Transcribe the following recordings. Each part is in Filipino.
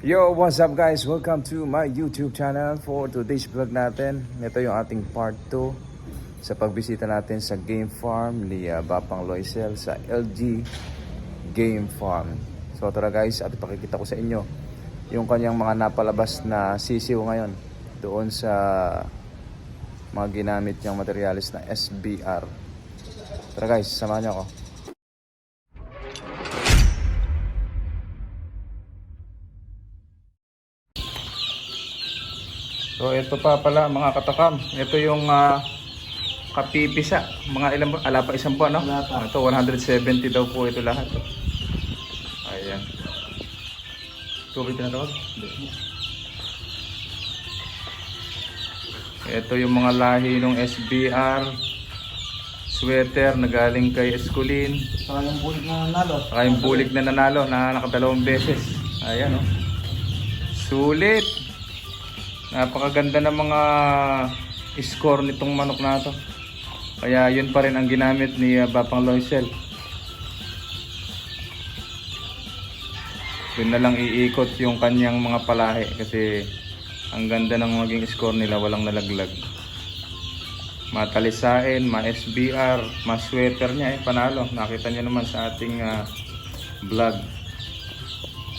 Yo, what's up guys? Welcome to my YouTube channel. For today's vlog natin, ito yung ating part 2 sa pagbisita natin sa game farm ni Bapang Loisel sa LG Game Farm. So tara guys, at ipakikita ko sa inyo yung kanyang mga napalabas na sisiw ngayon doon sa mga ginamit niyang materialis na SBR. Tara guys, samahan niyo ako. So ito pa pala mga katakam. Ito yung kapipisa. Mga ilang ba? Ala pa isang buwan, no? Ito 170 daw po ito lahat. Ayan. Tubig na tawag? Ito yung mga lahi ng SBR sweater na galing kay Esculin. Saka yung bulik na nanalo. Saka yung bulik na nanalo na nakadalawang beses. Ayan, no? Sulit. Napakaganda ng mga score nitong manok na to. Kaya yun pa rin ang ginamit ni Bapang Loisel. Yun na lang iikot yung kanyang mga palahi kasi ang ganda ng maging score nila, walang nalaglag. Matalisain, ma-SBR, ma-sweater niya panalo. Nakita niyo naman sa ating vlog.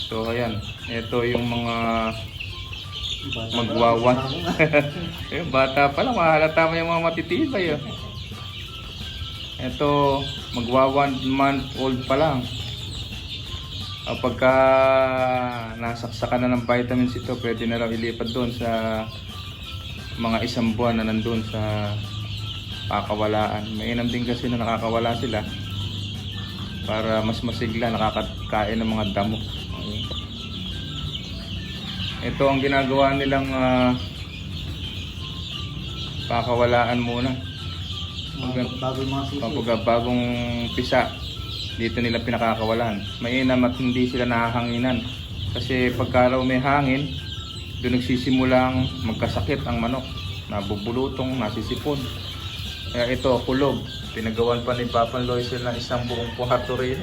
So ayan, ito yung mga magwawan. Bata pa lang, mahalata mo yung mga matitibay. Ito, magwa 1 month old pa lang. Pagka nasaksakan na ng vitamins ito, pwede na raw ilipat doon sa mga isang buwan na nandun sa pakawalaan. Mainam din kasi na nakakawala sila para mas masigla, nakakakain ng mga damo. Ito ang ginagawa nilang pakawalaan muna. Kapag bagong pisa, dito nila pinakakawalan. Mainam at hindi sila nahahanginan. Kasi pagka raw may hangin, doon nagsisimulang magkasakit ang manok. Nabubulutong, nasisipon. Kaya ito, kulob. Pinagawan pa ni Bapang Loisel ng isang buong kwarto rin.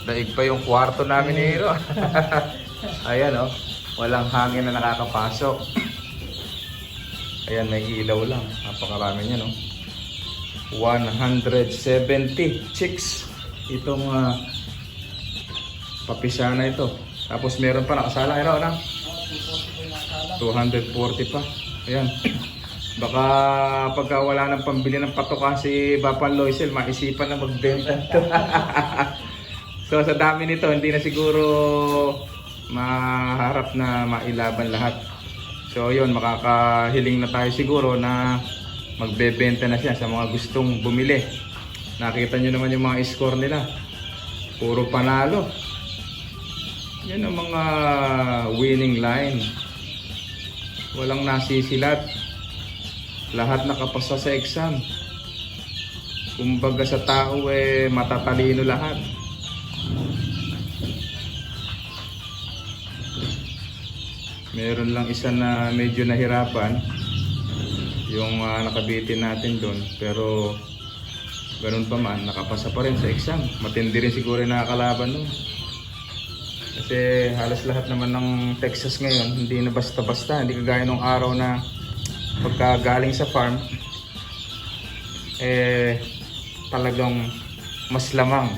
Daig pa yung kwarto namin ni Hiro. Ayan o. Walang hangin na nakakapasok. Ayan, may ilaw lang. Napakarami niya, no? 170 chicks. Itong papisa na ito. Tapos meron pa nakasala. Ito, na? 240 pa. Ayan. Baka pagka wala ng pambili ng patoka si Bapang Loisel, maisipan na magbenta ito. So sa dami nito, hindi na siguro maharap na mailaban lahat. So yun, makakahiling na tayo siguro na magbebenta na siya sa mga gustong bumili. Nakita nyo naman yung mga score nila, puro panalo. Yan ang mga winning line, walang nasisilat, lahat nakapasa sa exam. Kumbaga sa tao matatalino lahat. Meron lang isa na medyo nahirapan, yung nakabitin natin doon, pero ganun pa man, nakapasa pa rin sa exam. Matindi rin siguro yung nakakalaban doon. Kasi halos lahat naman ng Texas ngayon, hindi na basta-basta. Hindi kagaya nung araw na pagka galing sa farm, talagang mas lamang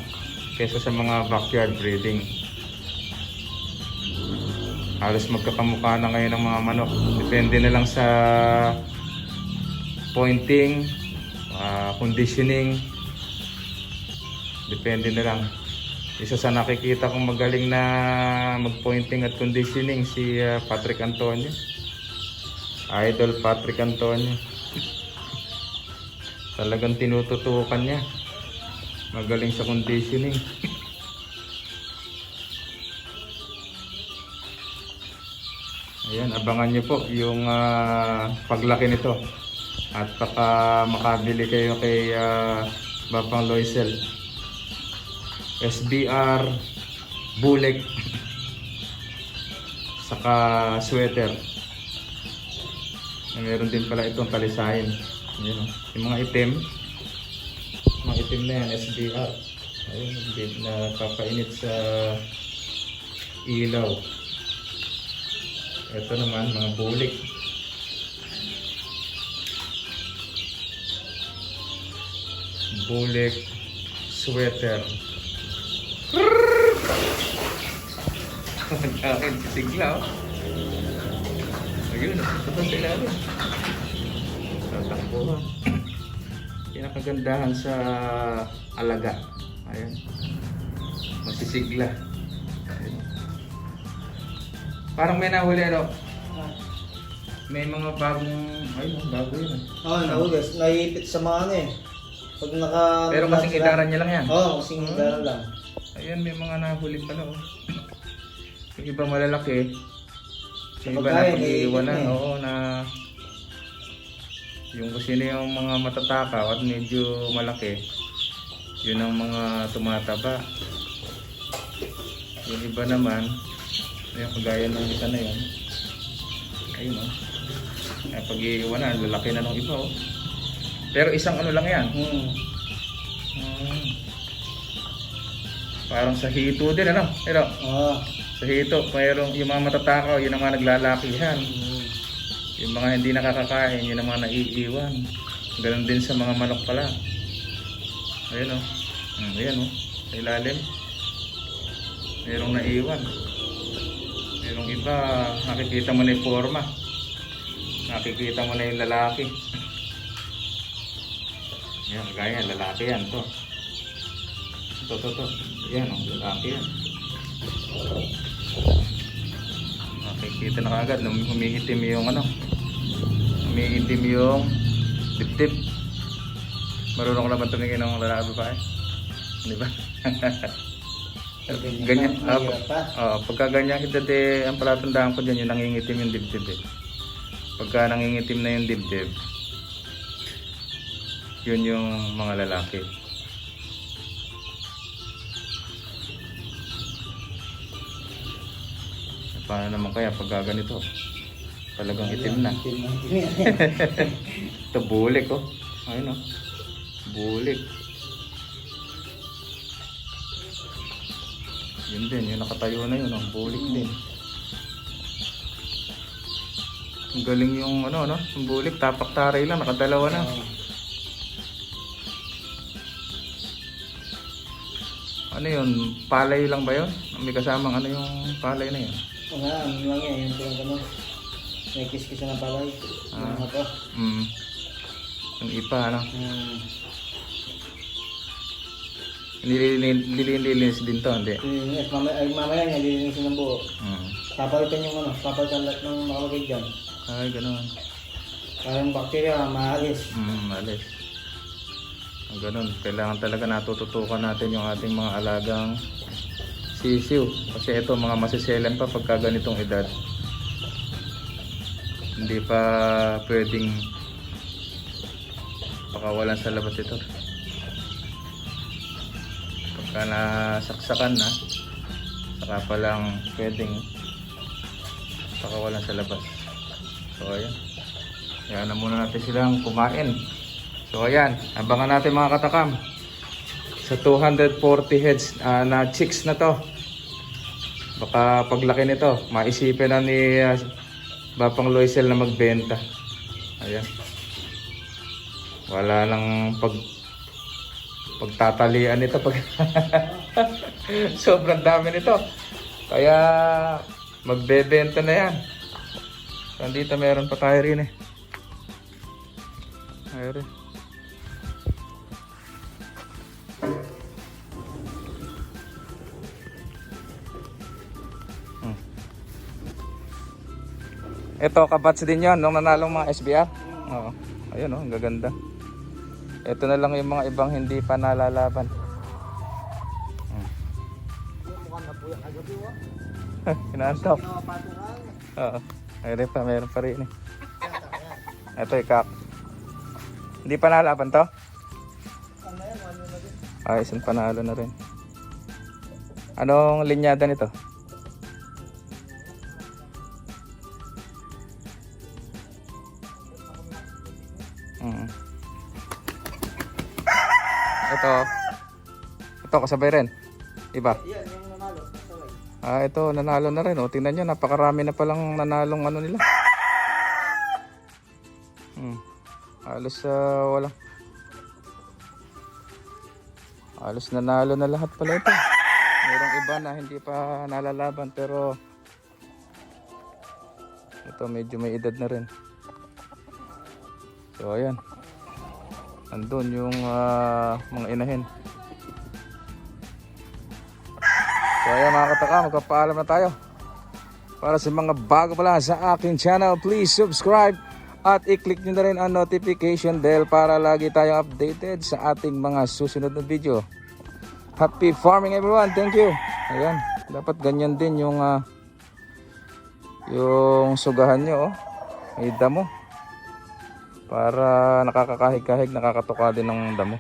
kaysa sa mga backyard breeding. Halos magkakamukha na ngayon ng mga manok. Depende na lang sa pointing, conditioning. Depende na lang. Isa sa nakikita kong magaling na mag-pointing at conditioning si Patrick Antonio. Idol Patrick Antonio. Talagang tinututukan niya. Magaling sa conditioning. Ayan, abangan nyo po yung paglaki nito. At baka makabili kayo kay Bapang Loisel. SBR, bulik, saka sweater. Meron din pala itong talisain. Ayan, yung mga itim na yan, SBR. Ayun, na papainit sa ilaw. Ito naman, mga bulik. Bulik sweater. Ang akin, sigla oh. Ayun, ito sa ilalim. Tatakbo. Pinakagandahan sa alaga. Ayan. Masisigla. Ayan. Parang may nahuli ano. May mga bagong, ayun, bago yun. Oo, nahugas. Naiipit sa mga ano eh. Pag naka... Pero kasing idaran niya lang yan. Oo, kasing idaran lang. Ayan, may mga nahuli pala oh. Yung iba malalaki. Yung iba Pagkain, na pag-iiwanan. eh. Oo, na yung kung sino yung mga matatakaw at medyo malaki, yun ang mga tumataba. Yung iba naman, yung kagaya ng isa na yun, ayun oh. Ay, pag-iiwanan, lalaki na ng iba oh. Pero isang ano lang yan. Parang sa hito din ano? Pero Oo. sa hito, mayroong yung mga matatakaw, yun ang mga naglalakihan. Yung mga hindi nakakakain, yun ang mga naiiwan. Ganon din sa mga manok pala. Ayan o. Ayan o. Sa ilalim. Mayroong naiiwan. Mayroong iba, nakikita mo na yung forma. Nakikita mo na yung lalaki. Ayan, kagaya, lalaki yan to. To. Ayan o, lalaki yan. Nakikita na kagad, humihitim yung ano. Humihitim yung dibdib. Marunong ko naman tumingin ng lalaki babae. Di ba? Ganyan. Pagka ganyan kita ang palatandaan ko dyan, yung nangingitim yung dibdib eh. Pagka nangingitim na yung dibdib, yun yung mga lalaki. Paano naman kaya pag ganito? Talagang itim na. Ito bulik oh. Ayun oh. Bulik. Yun din, yung nakatayo na yun, ang bulik din. Ang galing yung ano, yung bulik, tapak-taray lang, nakadalawa na. Ano yun? Palay lang ba yun? May kasamang ano yung palay na yun? Wala, ano lang yan, yung tulang gano'n. May kiss-kiss na palay. Yung ito. Yung ipa, ano? Nililinis din to, hindi? Yes, mamaya niya, lilinisin ng buo. Papalitan yung ano, papalitan lahat ng nakalagay dyan. Ay, gano'n. Para yung bakterya, maalis. Alis. Ganun, kailangan talaga natututukan natin yung ating mga alagang sisiw. Kasi ito, mga masiselan pa pagka ganitong edad. Hindi pa pwedeng pakawalan sa labas ito. Pagka nasaksakan na, saka pa lang pwedeng pakawalan sa labas. So ayan, kaya na muna natin silang kumain. So ayan, abangan natin mga katakam sa 240 heads na chicks na to. Baka paglaki nito, maisipin na ni Bapang Loisel na magbenta. Ayan. Wala nang pagtatalian nito pag sobrang dami nito. Kaya magbebenta na yan. So, dito meron pa tayo rin eh. Ayun rin. Ito, kabats din yon nung nanalong mga SBR. Oo. Ayun oh, ang gaganda. Ito na lang yung mga ibang hindi pa nalalaban. Mukhang napuyak kagabi, wa? Inaantok. Oo. Ayun pa, meron pa rin eh. Ito, ikak. Hindi pa nalaban to? Ay, isang panalo na rin. Anong linyada nito? Ito kasabay rin. Iba? Yan, yung nanalo. Kasabay. Ito, nanalo na rin. O, tingnan nyo, napakarami na palang nanalong ano nila. Halos wala. Halos nanalo na lahat pala ito. Merong iba na hindi pa nalalaban pero ito medyo may edad na rin. So ayan. Andun yung mga inahin. So ayan mga kataka, magpapaalam na tayo. Para sa mga bago pala sa aking channel, please subscribe at i-click nyo na rin ang notification bell para lagi tayong updated sa ating mga susunod na video. Happy farming everyone, thank you. Ayan, dapat ganyan din yung sugahan nyo, oh. May damo para nakakakahig-kahig, nakakatuka din ng damo.